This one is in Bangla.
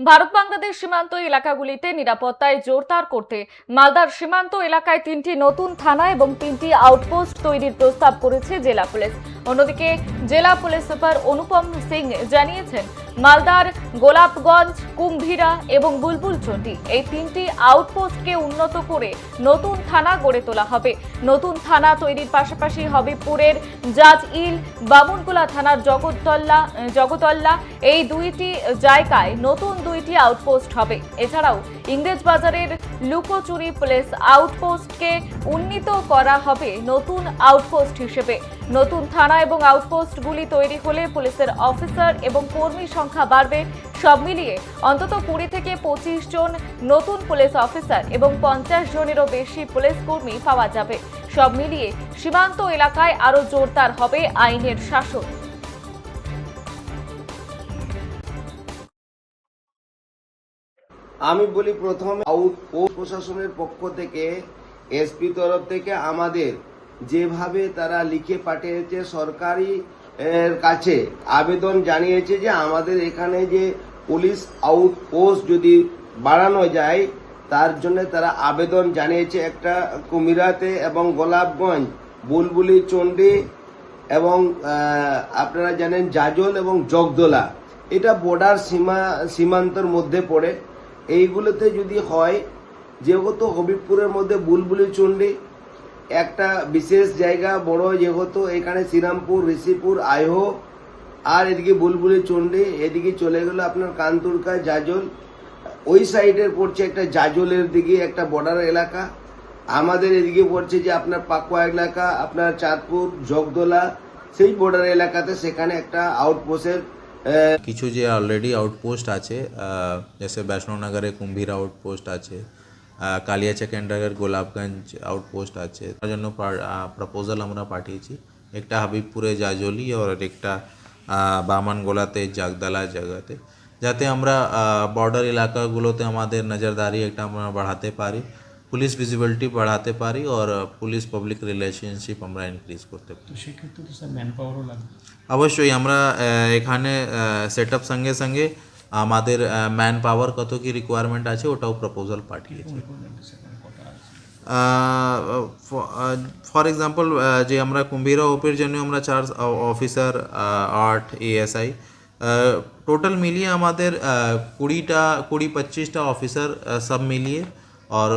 ভারত বাংলাদেশ সীমান্ত এলাকাগুলিতে নিরাপত্তায় জোরদার করতে মালদার সীমান্ত এলাকায় 3টি নতুন থানা এবং 3টি আউটপোস্ট তৈরির প্রস্তাব করেছে জেলা পুলিশ। অন্যদিকে জেলা পুলিশ সুপার অনুপম সিং জানিয়েছেন, মালদার গোলাপগঞ্জ, কুম্ভীরা এবং বুলবুলচন্ডী এই 3টি আউটপোস্টকে উন্নত করে নতুন থানা গড়ে তোলা হবে। নতুন থানা তৈরির পাশাপাশি হবিবপুরের জাজইল, বামুনগোলা থানার জগতল্লা এই দুইটি জায়গায় নতুন 2টি আউটপোস্ট হবে। এছাড়াও ইংরেজবাজারের লুকোচুরি পুলিশ আউটপোস্টকে উন্নীত করা হবে নতুন আউটপোস্ট হিসেবে। নতুন থানা এবং আউটপোস্টগুলি তৈরি হলে পুলিশের অফিসার এবং কর্মী সংখ্যা বাড়বে। সব মিলিয়ে অন্তত 20 থেকে 25 জন নতুন পুলিশ অফিসার এবং 50 জনেরও বেশি পুলিশ কর্মী পাওয়া যাবে। সব মিলিয়ে সীমান্ত এলাকায় আরো জোরদার হবে আইনের শাসন। আমি বলি, প্রথমে আউটপোস্ট প্রশাসনের পক্ষ থেকে এসপি তরফ থেকে আমাদের যেভাবে তারা লিখে পাঠিয়েছে, সরকারি কাছে আবেদন জানিয়েছে যে আমাদের এখানে যে পুলিশ আউটপোস্ট যদি বাড়ানো যায়, তার জন্য তারা আবেদন জানিয়েছে। একটা কুমিরাতে এবং গোলাপগঞ্জ, বুলবুলি চন্ডী এবং আপনারা জানেন জাজল এবং জগদলা, এটা বর্ডার সীমান্তর মধ্যে পড়ে। এইগুলোতে যদি হয়, যেহেতু হবিবপুরের মধ্যে বুলবুলি চন্ডী একটা বিশেষ জায়গা বড়, যেহেতু এখানে শ্রীরামপুর, ঋষিপুর, আইহো, আর এদিকে বুলবুলি চন্ডী, এদিকে চলে গেল আপনার কান্তুরকা, জাজল, ওই সাইডের পড়ছে একটা জাজলের দিকে একটা বর্ডার এলাকা। আমাদের এদিকে পড়ছে যে আপনার পাকুয়া এলাকা, আপনার চাঁদপুর, জগদলা, সেই বর্ডার এলাকাতে সেখানে একটা আউটপোস্টের কিছু যে অলরেডি আউটপোস্ট আছে, जैसे বৈষ্ণবনগরে কুম্ভীরা আউটপোস্ট আছে, কালিয়াচক এন্ডারের গোলাপগঞ্জ আউটপোস্ট আছে। তার জন্য প্রপোজাল আমরা পাঠিয়েছি। একটা হাবিবপুরে জাজলি আর একটা বামনগোলাতে জাগদালা জায়গাতে, যাতে আমরা বর্ডার এলাকাগুলোতে আমাদের নজরদারি একটা আমরা বাড়াতে পারি, পুলিশ ভিজিবিলিটি বাড়াতে পারি, আর পুলিশ পাবলিক রিলেশনশিপ আমরা ইনক্রিজ করতে পারি। সেক্ষেত্রে তো স্যার ম্যান পাওয়ারও লাগবে। অবশ্যই আমরা এখানে সেট আপ সঙ্গে সঙ্গে আমাদের ম্যান পাওয়ার কত কি রিকোয়ারমেন্ট আছে ওটাও প্রপোজাল পাঠিয়েছি। ফর এক্সাম্পল, যে আমরা কুম্ভীরা ওপের জন্য আমরা 4 অফিসার, 8 ASI, টোটাল মিলিয়ে আমাদের 20-25টা অফিসার সব মিলিয়ে, আর